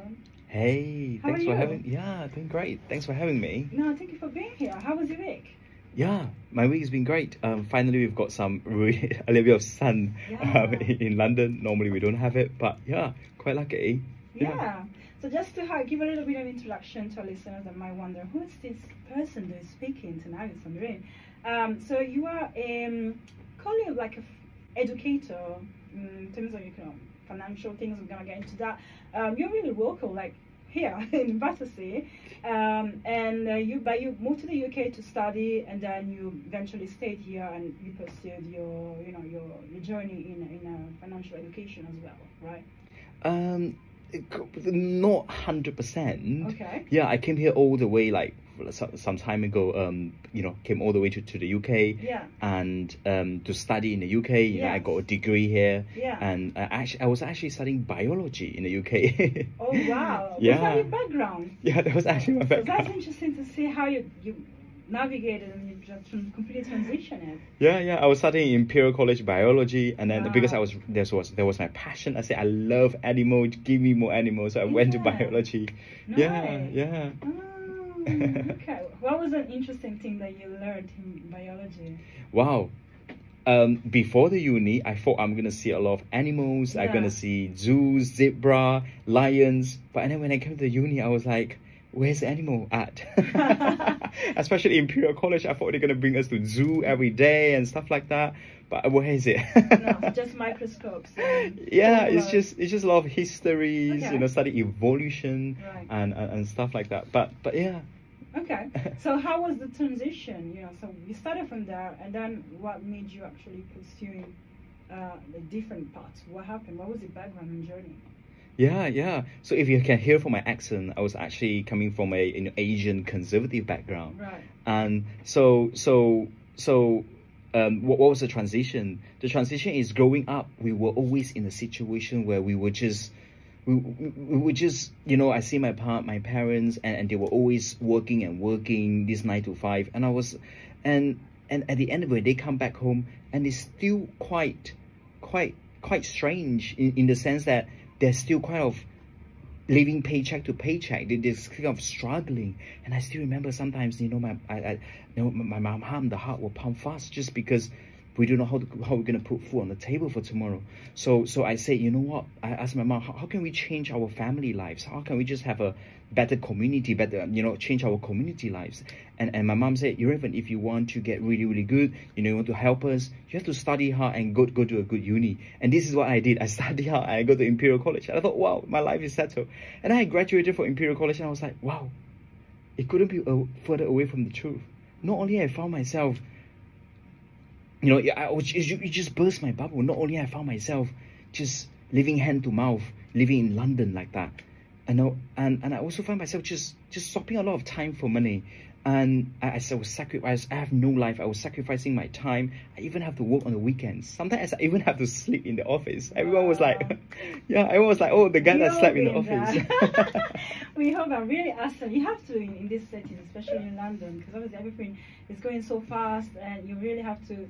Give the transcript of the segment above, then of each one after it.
London. Hey, How thanks are for you? having. Yeah, doing great. Thanks for having me. No, thank you for being here. How was your week? Yeah, my week has been great. Finally we've got some a little bit of sun Yeah. in London. Normally we don't have it, but yeah, quite lucky. Yeah. So just to give a little bit of introduction to our listeners that might wonder, who is this person that is speaking tonight with Sandrine? So you are calling it like a educator in terms of financial things. We're gonna get into that. You're really local, like here in Battersea, and you moved to the UK to study, and then you eventually stayed here and you pursued your journey in financial education as well, right? Not 100%. Okay. Yeah, I came here all the way like some time ago. Came all the way to the UK. Yeah. And to study in the UK. You know, I Yes. got a degree here. Yeah. And I was actually studying biology in the UK. Oh wow! Yeah. Was that your background? Yeah, that was actually my So background. that's interesting to see how you navigated and you just completely transitioned it. Yeah. I was studying Imperial College Biology, and then Wow. because there was my passion. I said I love animals. Give me more animals. So I went to Yeah. biology. Nice. Yeah. Oh, okay. What was an interesting thing that you learned in biology? Wow. Before the uni, I thought I'm gonna see a lot of animals. I'm Yeah. gonna see zoos, zebra, lions. But then when I came to the uni, I was like, where's the animal at? Especially Imperial College, I thought they're gonna bring us to zoo every day and stuff like that. But where is it? No, just microscopes. Yeah, it's just a lot of histories, Okay. study evolution Right. and stuff like that. But yeah. Okay. So how was the transition? So you started from there, and then what made you actually pursuing the different paths? What happened? What was the background and journey? Yeah. So if you can hear from my accent, I was actually coming from a Asian conservative background. Right. And so what was the transition? The transition is growing up. We were always in a situation where we were just, I see my parents, and they were always working this 9 to 5, and I was, and at the end of it, they come back home, and it's still quite strange in the sense that they're still kind of living paycheck to paycheck. They're kind of struggling, and I still remember sometimes, my mom, the heart will pump fast just because we don't know how we're gonna put food on the table for tomorrow. So I say, you know what? I asked my mom, how can we change our family lives? How can we just have a better community, change our community lives? And my mom said, even if you want to get really, really good, you want to help us, you have to study hard and go to a good uni. And this is what I did. I studied hard and I go to Imperial College. And I thought, wow, my life is settled. And I graduated from Imperial College, and I was like, wow, it couldn't be further away from the truth. Not only I found myself, it just burst my bubble. Not only I found myself just living hand to mouth, living in London like that, and I also found myself just swapping a lot of time for money. And I was sacrificed. I have no life. I was sacrificing my time. I even have to work on the weekends. Sometimes I even have to sleep in the office. Everyone was like, everyone was like, oh, the guy that slept in the office. We hope I'm really awesome. You have to in this setting, especially in London, because obviously everything is going so fast, and you really have to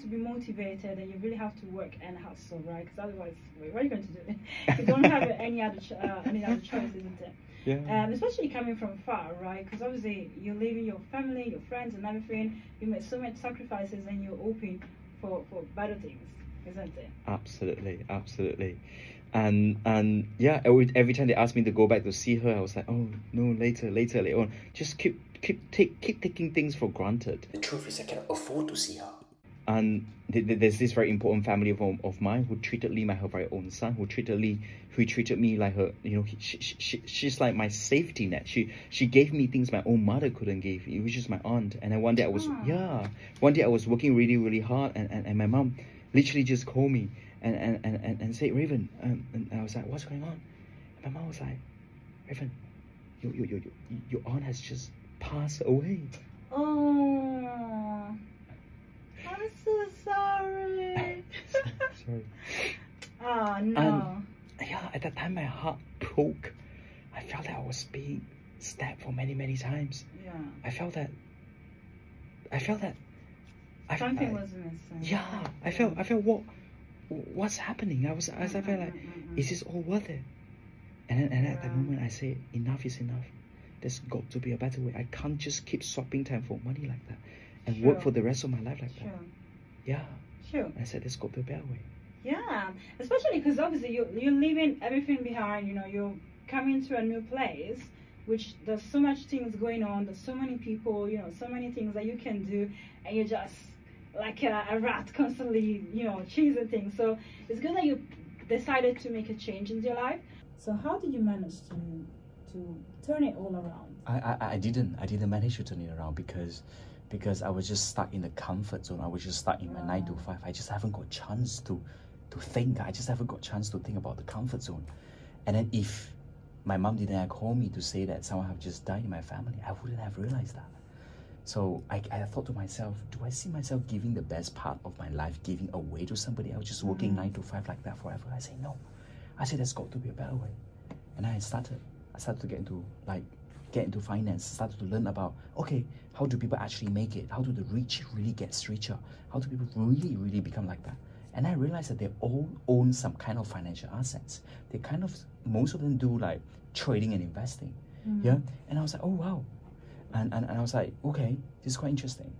be motivated, and you really have to work and hustle, right? Because otherwise, what are you going to do? You don't have any other choice, isn't it? Yeah. Especially coming from far, right? Because obviously you're leaving your family, your friends, and everything. You made so much sacrifices, and you're hoping for better things, isn't it? Absolutely. And yeah, every time they asked me to go back to see her, I was like, oh no, later on. Just keep taking things for granted. The truth is, I cannot afford to see her. And there's this very important family of mine who treated me like her very own son, who treated me like her, she's like my safety net. She gave me things my own mother couldn't give me, which is my aunt. And then one day I was working really, really hard, and my mom literally just called me and said, Raven, and I was like, what's going on? And my mom was like, Raven, your aunt has just passed away. Oh, I'm so sorry. Sorry. Oh no. And yeah, at that time my heart broke. I felt that I was being stabbed for many, many times. Yeah. I felt that Something was missing. yeah, I felt what's happening? I felt like, is this all worth it? And at that moment, I said, enough is enough. There's got to be a better way. I can't just keep swapping time for money like that and work for the rest of my life like that. Yeah. Sure. I said, there's got to be a better way. Yeah, especially because obviously you're leaving everything behind. You know, you're coming to a new place, which there's so much things going on. There's so many people. You know, so many things that you can do, and you're just like a rat constantly, you know, chasing things. So it's good that you decided to make a change in your life. So how did you manage to turn it all around? I didn't manage to turn it around because I was just stuck in the comfort zone. I was just stuck in my 9 to 5. I just haven't got a chance to think. I just haven't got a chance to think about the comfort zone. And then if my mom didn't have called me to say that someone have just died in my family, I wouldn't have realized that. So I thought to myself, do I see myself giving the best part of my life, giving away to somebody else, just working 9 to 5 like that forever? I say no. I said there's got to be a better way. And I started to get into finance, started to learn about, okay, how do people actually make it? How do the rich really get richer? How do people really become like that? And I realized that they all own some kind of financial assets. They kind of, most of them do like trading and investing. Yeah. And I was like, oh wow. And I was like, okay, this is quite interesting.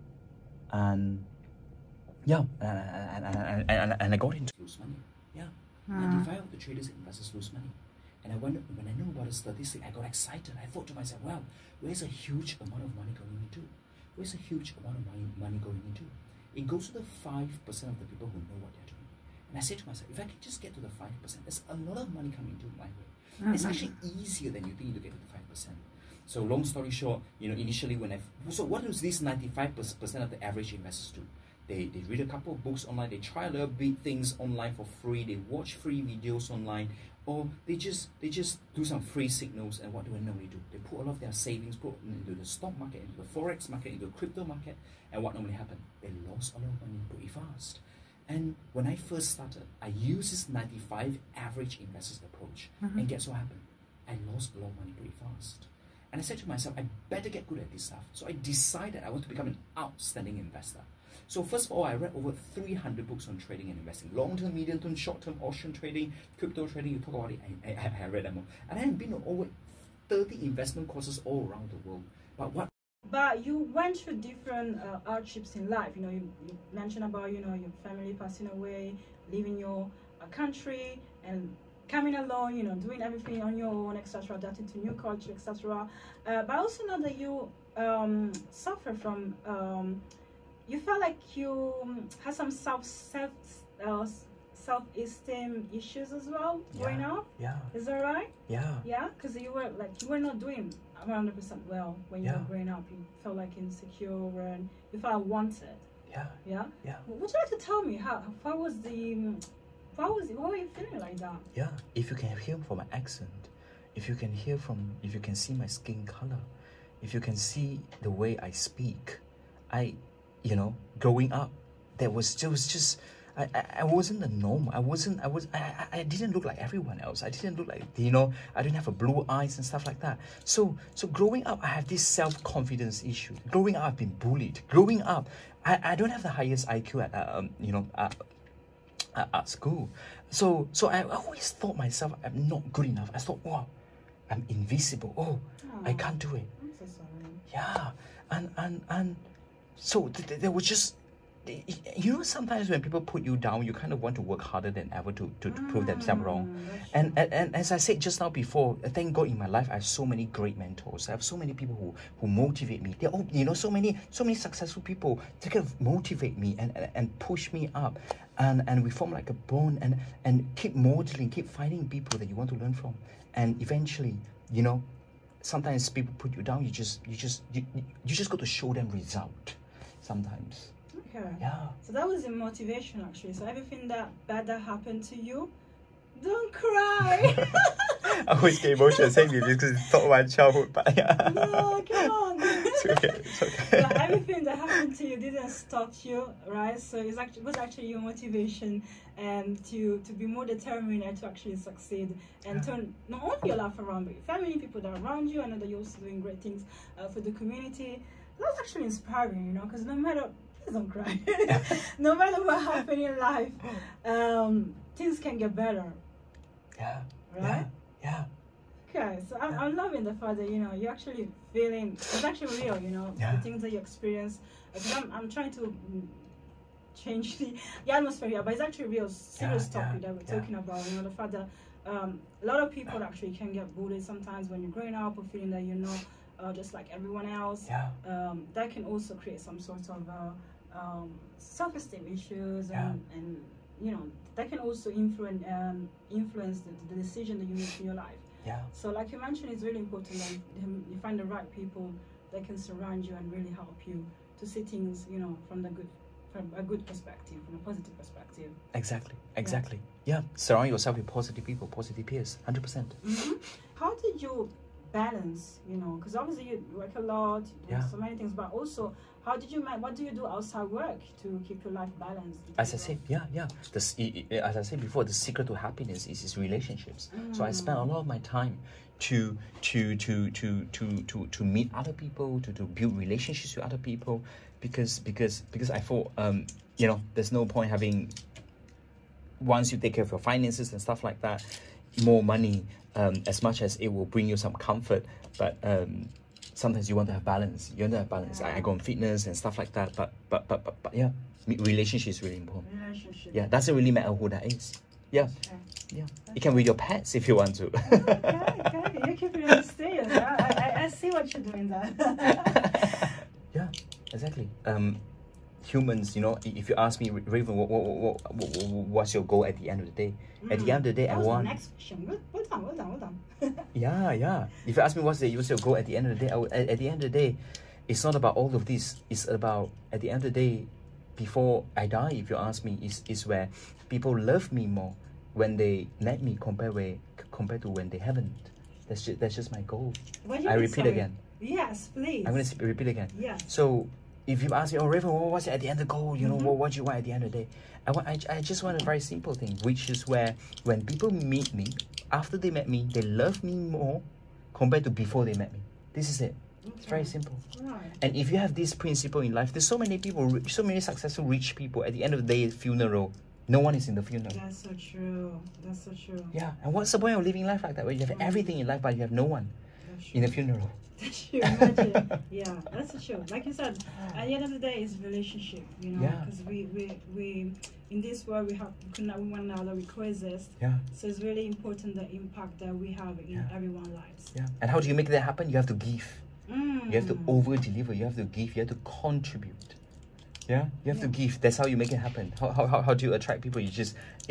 And yeah, and I got into lose money. Yeah. 95 of the traders and investors lose money. And when I knew about the statistic, I got excited. I thought to myself, wow, where's a huge amount of money going into? Where's a huge amount of money going into? It goes to the 5% of the people who know what they're doing. And I said to myself, if I could just get to the 5%, there's a lot of money coming into my way. And it's actually easier than you think to get to the 5%. So long story short, you know, initially so what does these 95% of the average investors do? They read a couple of books online, they try a little bit things online for free, they watch free videos online, or they just do some free signals. And what do I normally do? They put a lot of their savings into the stock market, into the forex market, into the crypto market, and what normally happened? They lost a lot of money pretty fast. And when I first started, I used this 95 average investors approach, and guess what happened? I lost a lot of money pretty fast. And I said to myself, I better get good at this stuff. So I decided I want to become an outstanding investor. So first of all, I read over 300 books on trading and investing. Long-term, medium-term, short-term, option trading, crypto trading, you talk about it, I read them all. And I have been to over 30 investment courses all around the world. But you went through different hardships in life. You know, you mentioned about, you know, your family passing away, leaving your country, and coming along, you know, doing everything on your own, etc., adapting to new culture, etc. But I also know that you suffer from, you felt like you had some self-esteem issues as well growing up. Yeah. Is that right? Yeah. Yeah, because you were not doing 100% well when you were growing up. You felt like insecure and you felt unwanted. Yeah. Yeah. Yeah. Would you like to tell me how why were you feeling like that? Yeah. If you can hear from my accent, if you can see my skin color, if you can see the way I speak, you know, growing up, I wasn't the norm. I didn't look like everyone else. I didn't look like, you know, I didn't have a blue eyes and stuff like that. So growing up, I have this self-confidence issue. Growing up, I've been bullied. Growing up, I don't have the highest IQ at school. So I always thought myself, I'm not good enough. I thought, wow, I'm invisible. Oh, I can't do it. I'm so sorry. Yeah. And so there was just, you know, sometimes when people put you down, you kind of want to work harder than ever to prove themselves wrong. And as I said just now before, thank God in my life I have so many great mentors. I have so many people who motivate me. They're all, you know, so many successful people to kind of motivate me and push me up. And we form like a bond and keep modeling, keep finding people that you want to learn from. And eventually, you know, sometimes people put you down, you just got to show them result sometimes. Okay. Yeah. So that was the motivation actually. So everything that bad that happened to you, don't cry. I always get emotional saying this because it's not my childhood, but yeah. No, come on. It's okay. It's okay. But everything that happened to you didn't stop you, right? So it was actually your motivation and to be more determined and to actually succeed and turn not only your life around, but your family, people that are around you. I know that you're also doing great things for the community. That's actually inspiring, you know, because no matter please don't cry. No matter what happens in life, things can get better. Yeah. Right? Yeah. Okay, so I'm loving the fact that, you know, you're actually feeling, it's actually real, you know, the things that you experience. Because I'm trying to change the atmosphere here, but it's actually real serious topic that we're talking about, you know, the fact that a lot of people actually can get bullied sometimes when you're growing up or feeling that you're not just like everyone else. That can also create some sort of self-esteem issues, and you know, that can also influence the decision that you make in your life. So like you mentioned, it's really important that you find the right people that can surround you and really help you to see things, you know, from a good perspective, from a positive perspective. Exactly. Yeah. Surround yourself with positive people, positive peers, 100%. How did you balance, you know, because obviously you work a lot, you do so many things, but also how did you what do you do outside work to keep your life balanced? As I said, as I said before, the secret to happiness is relationships. So I spend a lot of my time to meet other people, to build relationships with other people, because I thought you know, there's no point having, once you take care of your finances and stuff like that, more money, as much as it will bring you some comfort, but sometimes you want to have balance. I go on fitness and stuff like that, but yeah, relationship is really important. Yeah, doesn't really matter who that is. You can with your pets if you want to. Okay. You keep it on stage. I see what you're doing there. Yeah, exactly. Humans, you know, if you ask me, Raven, what's your goal at the end of the day? At the end of the day, I want. The next question. Well done. Yeah. If you ask me what's your goal at the end of the day, at the end of the day, it's not about all of this. It's about, at the end of the day, before I die, if you ask me, is where people love me more when they met me compared to when they haven't. That's just my goal. I repeat again. Yes, please. I'm going to repeat again. Yes. So if you ask me, oh Raven, what's at the end of the goal? You know, what do you want at the end of the day? I just want a very simple thing, which is where when people meet me, after they met me, they love me more compared to before they met me. This is it. It's very simple. And if you have this principle in life, there's so many people, so many successful rich people, at the end of the day, funeral, no one is in the funeral. That's so true. Yeah, and what's the point of living life like that, where you have everything in life but you have no one in the funeral? That's true. Imagine. Yeah, that's true. Like you said, at the end of the day, it's relationship. You know, because we in this world we connect with one another, we coexist. So it's really important the impact that we have in everyone's lives. And how do you make that happen? You have to give. You have to over deliver. You have to give. You have to contribute. You have to give. That's how you make it happen. How do you attract people? It's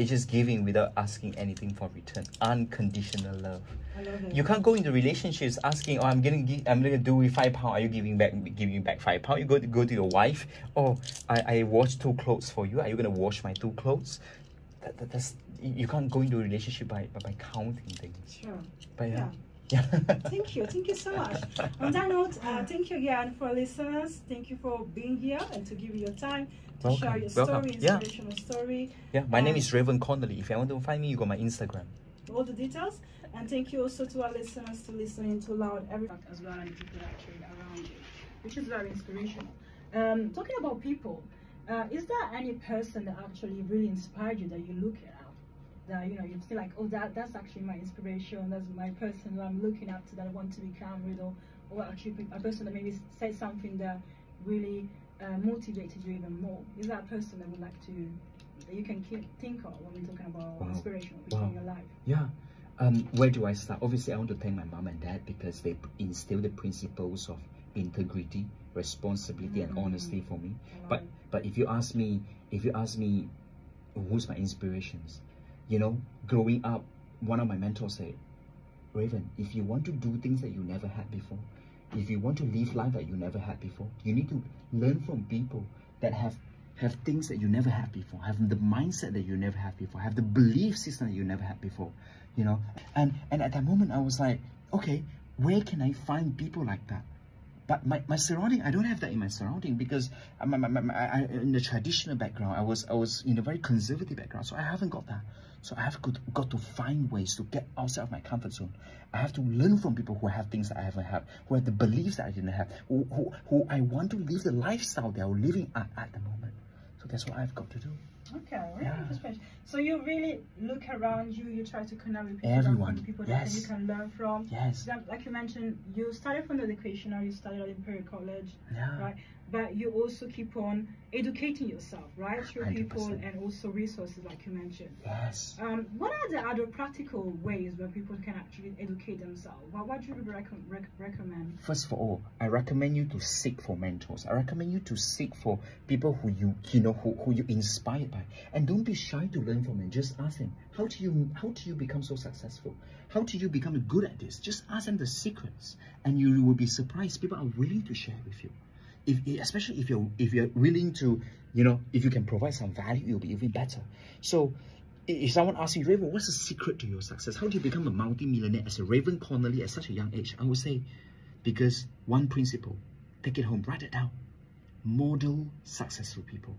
just giving without asking anything for return. Unconditional love. I love it. You can't go into relationships asking, oh, I'm gonna do with £5. Are you giving back £5? You go to your wife. Oh, I washed 2 clothes for you. Are you gonna wash my 2 clothes? That's you can't go into a relationship by counting things. Sure. But Thank you so much. On that note, thank you again for listeners. Thank you for being here and to give your time to share your story, inspirational story. My name is Raven Connolly. If you want to find me, you go my Instagram. All the details. And thank you also to our listeners to listening to loud everything as well, and the people actually around you, which is very inspirational. Talking about people, is there any person that actually really inspired you that you look at? That you feel like, oh, that's actually my inspiration, that's my person who I'm looking up to, that I want to become with, or actually a person that maybe said something that really motivated you even more. Is that a person that you can think of when we're talking about inspirational people in your life? Where do I start? Obviously, I want to thank my mom and dad because they instilled the principles of integrity, responsibility, and honesty for me. But if you ask me who's my inspirations, growing up, one of my mentors said, Raven, if you want to do things that you never had before, if you want to live life that you never had before, you need to learn from people that have things that you never had before, have the mindset that you never had before, have the belief system that you never had before, And at that moment, I was like, okay, where can I find people like that? But my surrounding, I don't have that in my surrounding, because I in the traditional background, I was in a very conservative background, so I haven't got that. So I have got to find ways to get outside of my comfort zone. I have to learn from people who have things that I haven't had, who have the beliefs that I didn't have, who I want to live the lifestyle they are living at the moment. So that's what I've got to do. Okay, really interesting. So you really look around you, you try to connect with people, Everyone, people that you can learn from. Yes. Like you mentioned, you started from the educational, you studied at Imperial College, right? But you also keep on educating yourself, right? Through 100%. People and also resources, like you mentioned. Yes. What are the other practical ways where people can actually educate themselves? What do you recommend? First of all, I recommend you to seek for mentors. I recommend you to seek for people who who you inspired by, and don't be shy to learn from them. Just ask them, how do you become so successful? How do you become good at this? Just ask them the secrets, and you will be surprised. People are willing to share with you. Especially if you're willing to, if you can provide some value, it'll be even better. So if someone asks you, Raven, what's the secret to your success? How do you become a multi-millionaire as a Raven Connolly at such a young age? I would say, because one principle, take it home, write it down. Model successful people.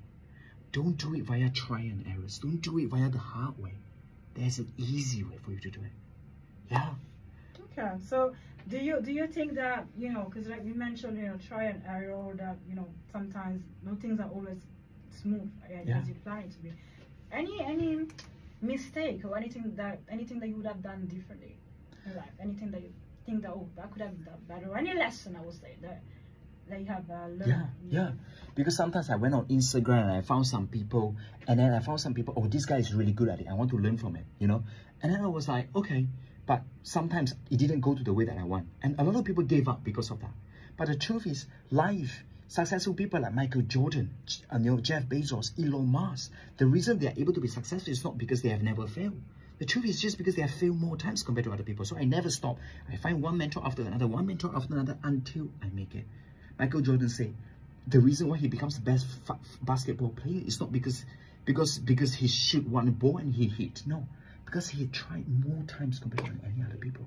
Don't do it via try and errors. Don't do it via the hard way. There's an easy way for you to do it. Yeah. Okay, so do you think that, because like you mentioned, try and error, that sometimes no things are always smooth as you plan it to be. Any mistake or anything that you would have done differently in life? Anything that you think that that could have done better? Or any lesson, I would say, that you have learned? Yeah. Because sometimes I went on Instagram and I found some people, oh, this guy is really good at it, I want to learn from it, And then I was like, okay. But sometimes it didn't go to the way that I want. And a lot of people gave up because of that. But the truth is, life, successful people like Michael Jordan, Jeff Bezos, Elon Musk, the reason they are able to be successful is not because they have never failed. The truth is just because they have failed more times compared to other people. So I never stop. I find one mentor after another until I make it. Michael Jordan said, the reason why he becomes the best basketball player is not because he shoot one ball and he hit. No. Because he had tried more times compared to any other people.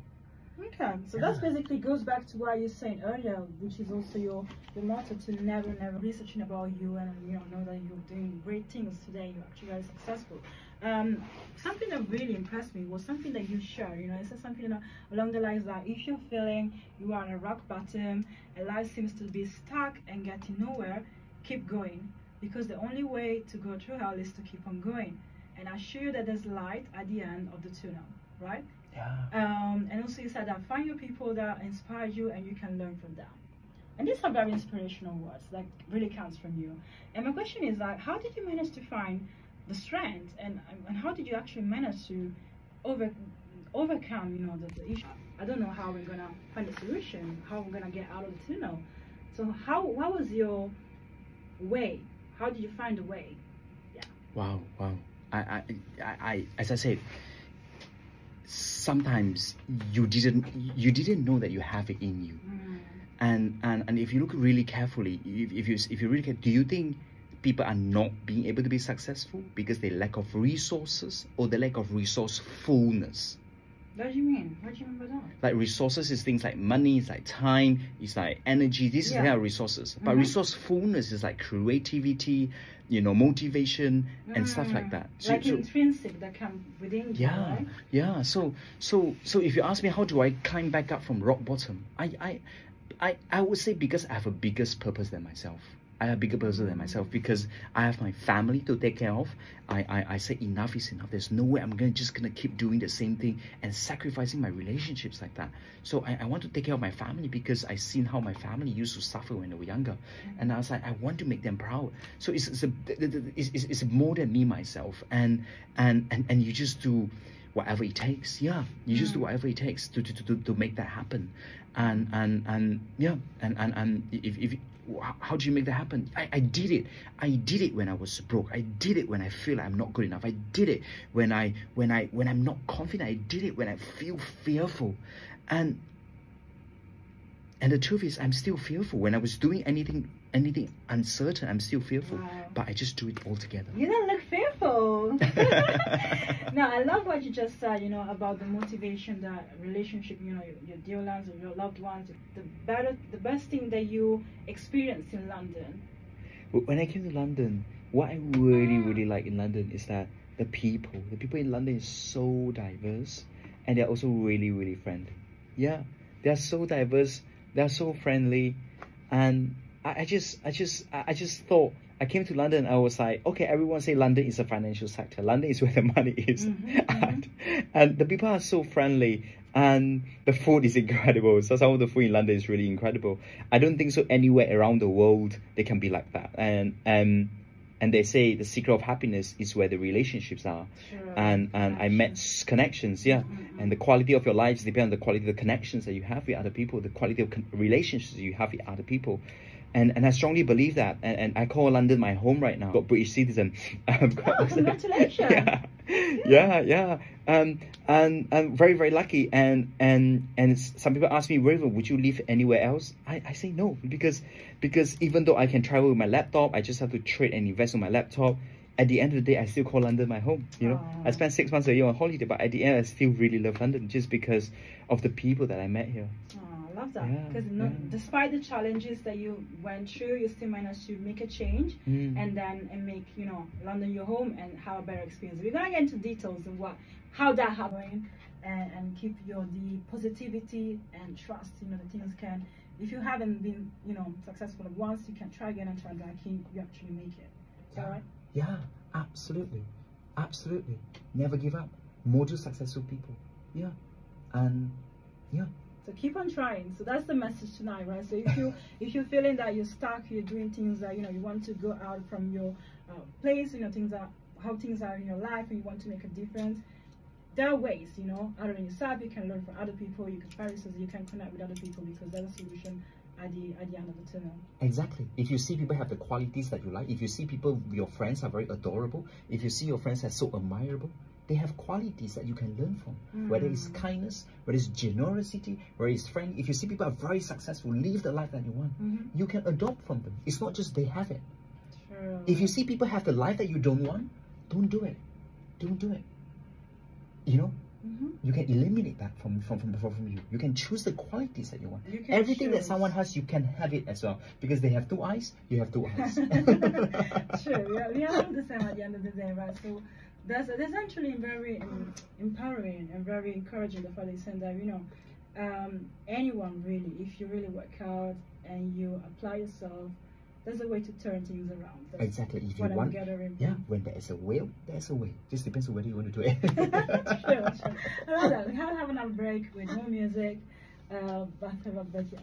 Okay, so that basically goes back to what you were saying earlier, which is also your motto, to never researching about you and know that you're doing great things today. You're actually very successful. Something that really impressed me was something that you shared. It's something along the lines that if you're feeling you are on a rock bottom and life seems to be stuck and getting nowhere, keep going, because the only way to go through hell is to keep on going. And I assure you that there's light at the end of the tunnel, right? Yeah. And also you said that find your people that inspire you and you can learn from them. And these are very inspirational words that really counts from you. And my question is, like, how did you manage to find the strength and how did you actually manage to overcome, the issue? I don't know how we're gonna find a solution, how we're gonna get out of the tunnel. So what was your way? How did you find a way? Yeah. Wow. I as I said, sometimes you didn't know that you have it in you. And if you look really carefully, if you really care, do you think people are not being able to be successful because they lack of resources or the lack of resourcefulness? What do you mean? What do you mean by that? Like resources is things like money, it's like time, it's like energy. This is the kind of resources. But resourcefulness is like creativity, motivation and stuff like that. So intrinsic that come within you, right? Yeah. So if you ask me, how do I climb back up from rock bottom? I would say because I have a bigger purpose than myself. I have a bigger person than myself because I have my family to take care of. I say enough is enough. There's no way I'm just gonna keep doing the same thing and sacrificing my relationships like that. So I want to take care of my family because I've seen how my family used to suffer when they were younger, and I was like, I want to make them proud. So it's more than me myself, and you just do whatever it takes. Yeah, you just do whatever it takes to make that happen. And if how do you make that happen? I did it. I did it when I was broke. I did it when I feel I'm not good enough. I did it when I'm not confident. I did it when I feel fearful. And the truth is, I'm still fearful. When I was doing anything uncertain, I'm still fearful. Wow. But I just do it all together. You don't look fearful. Cool. No, I love what you just said, you know, about the motivation, the relationship, you know, your dear ones or your loved ones. The best thing that you experienced in London. When I came to London, what I really like in London is that the people in London is so diverse, and they're also really friendly. Yeah, they're so diverse, they're so friendly, and I just thought, I came to London, I was like, okay, everyone say London is a financial sector. London is where the money is. And the people are so friendly, and the food is incredible. So some of the food in London is really incredible. I don't think so anywhere around the world they can be like that. And they say the secret of happiness is where the relationships are. Sure. And I met connections, yeah. And the quality of your lives depends on the quality of the connections that you have with other people, the quality of relationships you have with other people. And I strongly believe that, and I call London my home right now. Got British citizen. Congratulations! Yeah. And I'm very lucky. And some people ask me, Raven, would you live anywhere else? I say no, because even though I can travel with my laptop, I just have to trade and invest on my laptop. At the end of the day, I still call London my home. You know, I spent 6 months a year on holiday, but at the end, I still really love London just because of the people that I met here. I love that, because despite the challenges that you went through, you still managed to make a change and make, you know, London your home and have a better experience. We're gonna get into details of how that happened, and keep the positivity and trust. You know, the things can, if you haven't been, you know, successful once, you can try again and try again. You actually make it. Is that right? Yeah, absolutely. Never give up. Model successful people. Yeah, and yeah. So keep on trying. So that's the message tonight, right? So if you're feeling that you're stuck, you're doing things that, you know, you want to go out from your place, you know, how things are in your life, and you want to make a difference, there are ways, you know, other than yourself. You can learn from other people, you can find resources, you can connect with other people, because there's a solution at the end of the tunnel. Exactly. If you see people have the qualities that you like, if you see people, your friends are very adorable, if you see your friends are so admirable, they have qualities that you can learn from, whether it's kindness, whether it's generosity, whether it's friendly. If you see people are very successful, live the life that you want, you can adopt from them. It's not just they have it. True. If you see people have the life that you don't want, don't do it. Don't do it. You know, you can eliminate that from you. You can choose the qualities that you want. Everything that someone has, you can have it as well, because they have 2 eyes, you have 2 eyes. Sure, we are all the same at the end of the day, right? So that's actually very empowering and very encouraging, the fact that you said that, you know, anyone really, if you really work hard and you apply yourself, there's a way to turn things around. That's exactly. If you want, when there is a will, there's a way. Just depends on whether you want to do it. Sure. I love that. We have another break with more music, but yes.